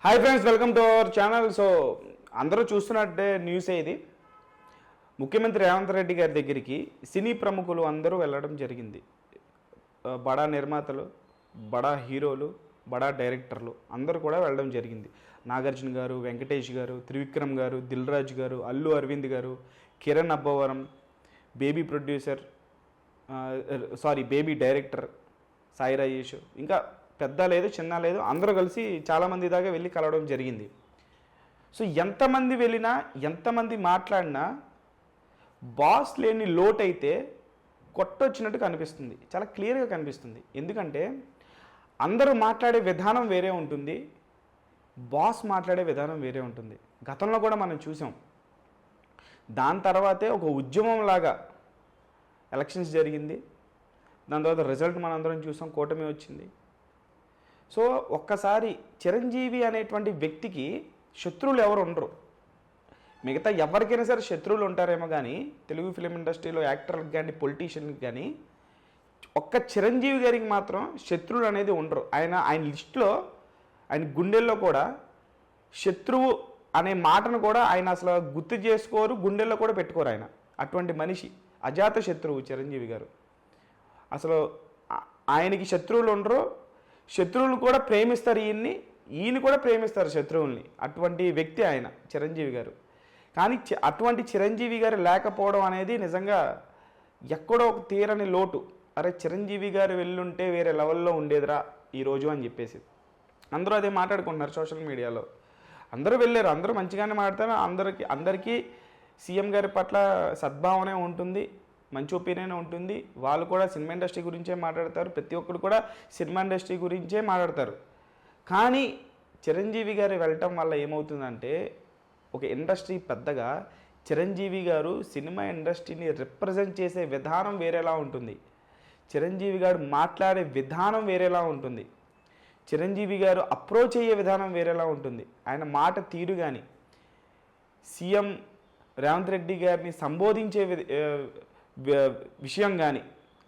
Hi friends, welcome to our channel. So అందరూ చూస్తున్నట్టే న్యూసే ఇది. ముఖ్యమంత్రి రేవంత్ రెడ్డి గారి దగ్గరికి సినీ ప్రముఖులు అందరూ వెళ్ళడం జరిగింది. బడా నిర్మాతలు, బడా హీరోలు, బడా డైరెక్టర్లు అందరూ కూడా వెళ్ళడం జరిగింది. నాగార్జున గారు, వెంకటేష్ గారు, త్రివిక్రమ్ గారు, దిల్ రాజు గారు, అల్లు అరవింద్ గారు, Kiran Abbavaram, baby producer baby director Sai Rajesh, ఇంకా పెద్ద లేదు చిన్న లేదు అందరూ కలిసి చాలామంది దాకా వెళ్ళి కలవడం జరిగింది. సో ఎంతమంది వెళ్ళినా ఎంతమంది మాట్లాడినా బాస్ లేని లోటైతే కొట్టొచ్చినట్టు కనిపిస్తుంది, చాలా క్లియర్గా కనిపిస్తుంది. ఎందుకంటే అందరూ మాట్లాడే విధానం వేరే ఉంటుంది, బాస్ మాట్లాడే విధానం వేరే ఉంటుంది. గతంలో కూడా మనం చూసాం. దాని తర్వాతే ఒక ఉద్యమంలాగా ఎలక్షన్స్ జరిగింది. దాని తర్వాత రిజల్ట్ మనందరం చూసాం, కూటమి వచ్చింది. సో ఒక్కసారి చిరంజీవి అనేటువంటి వ్యక్తికి శత్రువులు ఎవరు ఉండరు. మిగతా ఎవరికైనా సరే శత్రువులు ఉంటారేమో కానీ తెలుగు ఫిలిం ఇండస్ట్రీలో యాక్టర్లకు కానీ పొలిటీషియన్కి కానీ ఒక్క చిరంజీవి గారికి మాత్రం శత్రువులు అనేది ఉండరు. ఆయన లిస్టులో, ఆయన గుండెల్లో కూడా శత్రువు అనే మాటను కూడా ఆయన అసలు గుర్తు చేసుకోరు, గుండెల్లో కూడా పెట్టుకోరు. ఆయన అటువంటి మనిషి, అజాత శత్రువు చిరంజీవి గారు. అసలు ఆయనకి శత్రువులు ఉండరు, శత్రువులు కూడా ప్రేమిస్తారు ఈయన కూడా ప్రేమిస్తారు శత్రువుల్ని. అటువంటి వ్యక్తి ఆయన చిరంజీవి గారు. కానీ అటువంటి చిరంజీవి గారు లేకపోవడం అనేది నిజంగా ఎక్కడో ఒక తీరని లోటు. అరే చిరంజీవి గారు వెళ్ళుంటే వేరే లెవెల్లో ఉండేదిరా ఈరోజు అని చెప్పేసి అందరూ అదే మాట్లాడుకుంటున్నారు సోషల్ మీడియాలో. అందరూ వెళ్ళారు, అందరూ మంచిగానే మాట్లాడతారు. అందరికీ సీఎం గారి పట్ల సద్భావనే ఉంటుంది, మంచి ఒపీనియన్ ఉంటుంది. వాళ్ళు కూడా సినిమా ఇండస్ట్రీ గురించే మాట్లాడతారు, ప్రతి ఒక్కరు కూడా సినిమా ఇండస్ట్రీ గురించే మాట్లాడతారు. కానీ చిరంజీవి గారు వెళ్ళటం వల్ల ఏమవుతుందంటే ఒక ఇండస్ట్రీ పెద్దగా చిరంజీవి గారు సినిమా ఇండస్ట్రీని రిప్రజెంట్ చేసే విధానం వేరేలా ఉంటుంది, చిరంజీవి గారు మాట్లాడే విధానం వేరేలా ఉంటుంది, చిరంజీవి గారు అప్రోచ్ అయ్యే విధానం వేరేలా ఉంటుంది. ఆయన మాట తీరు కానీ, సీఎం రేవంత్ రెడ్డి గారిని సంబోధించే విషయం కానీ,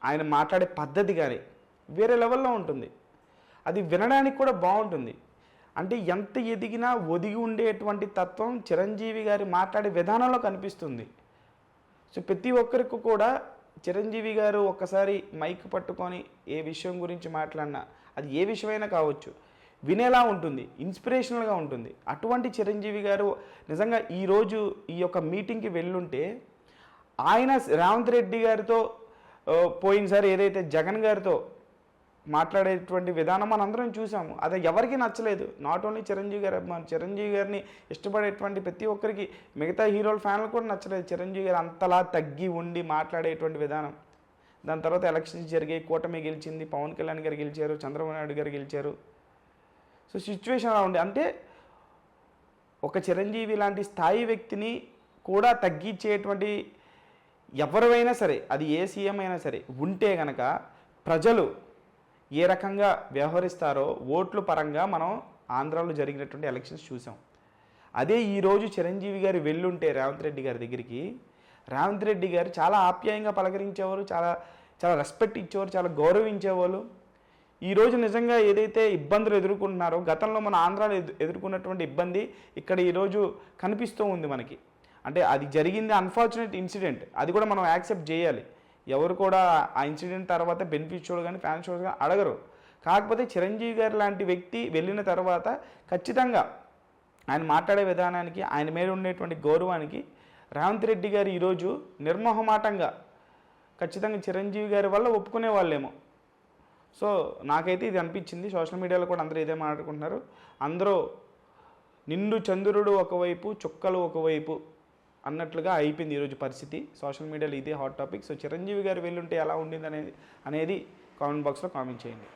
ఆయన మాట్లాడే పద్ధతి కానీ వేరే లెవెల్లో ఉంటుంది. అది వినడానికి కూడా బాగుంటుంది. అంటే ఎంత ఎదిగినా ఒదిగి ఉండేటువంటి తత్వం చిరంజీవి గారి మాట్లాడే విధానంలో కనిపిస్తుంది. సో ప్రతి ఒక్కరికి కూడా చిరంజీవి గారు ఒక్కసారి మైక్ పట్టుకొని ఏ విషయం గురించి మాట్లాడినా, అది ఏ విషయమైనా కావచ్చు, వినేలా ఉంటుంది, ఇన్స్పిరేషనల్గా ఉంటుంది. అటువంటి చిరంజీవి గారు నిజంగా ఈరోజు ఈ యొక్క మీటింగ్కి వెళ్ళుంటే ఆయన రేవంత్ రెడ్డి గారితో పోయినసారి ఏదైతే జగన్ గారితో మాట్లాడేటువంటి విధానం మనందరం చూసాము. అది ఎవరికి నచ్చలేదు. నాట్ ఓన్లీ చిరంజీవి గారు అభిమానులు, చిరంజీవి గారిని ఇష్టపడేటువంటి ప్రతి ఒక్కరికి, మిగతా హీరోల ఫ్యాన్లు కూడా నచ్చలేదు చిరంజీవి గారు అంతలా తగ్గి ఉండి మాట్లాడేటువంటి విధానం. దాని తర్వాత ఎలక్షన్స్ జరిగాయి, కూటమి గెలిచింది, పవన్ కళ్యాణ్ గారు గెలిచారు, చంద్రబాబు నాయుడు గారు గెలిచారు. సో సిచ్యువేషన్ అలా ఉంది. అంటే ఒక చిరంజీవి లాంటి స్థాయి వ్యక్తిని కూడా తగ్గించేటువంటి ఎవరైనా సరే, అది ఏ సీఎం అయినా సరే ఉంటే కనుక ప్రజలు ఏ రకంగా వ్యవహరిస్తారో ఓట్ల పరంగా మనం ఆంధ్రాలో జరిగినటువంటి ఎలక్షన్స్ చూసాం. అదే ఈరోజు చిరంజీవి గారు వెళ్ళుంటే రేవంత్ రెడ్డి గారి దగ్గరికి, రేవంత్ రెడ్డి గారు చాలా ఆప్యాయంగా పలకరించేవారు, చాలా చాలా రెస్పెక్ట్ ఇచ్చేవారు, చాలా గౌరవించేవాళ్ళు. ఈరోజు నిజంగా ఏదైతే ఇబ్బందులు ఎదుర్కొంటున్నారో, గతంలో మన ఆంధ్రాలో ఎదుర్కొన్నటువంటి ఇబ్బంది ఇక్కడ ఈరోజు కనిపిస్తూ ఉంది మనకి. అంటే అది జరిగింది అన్ఫార్చునేట్ ఇన్సిడెంట్, అది కూడా మనం యాక్సెప్ట్ చేయాలి. ఎవరు కూడా ఆ ఇన్సిడెంట్ తర్వాత బెనిఫిట్ షోలు కానీ ఫ్యాన్ షోలు కానీ అడగరు. కాకపోతే చిరంజీవి గారు లాంటి వ్యక్తి వెళ్ళిన తర్వాత ఖచ్చితంగా ఆయన మాట్లాడే విధానానికి, ఆయన మీద ఉండేటువంటి గౌరవానికి రేవంత్ రెడ్డి గారు ఈరోజు నిర్మోహమాటంగా ఖచ్చితంగా చిరంజీవి గారి వల్ల ఒప్పుకునే వాళ్ళేమో. సో నాకైతే ఇది అనిపించింది. సోషల్ మీడియాలో కూడా అందరూ ఇదే మాట్లాడుకుంటున్నారు. అందరూ నిండు చంద్రుడు ఒకవైపు, చుక్కలు ఒకవైపు అన్నట్లుగా అయిపోయింది ఈరోజు పరిస్థితి. సోషల్ మీడియాలో ఇదే హాట్ టాపిక్. సో చిరంజీవి గారు వెళ్ళుంటే ఎలా ఉండింది అనేది కామెంట్ బాక్స్లో కామెంట్ చేయండి.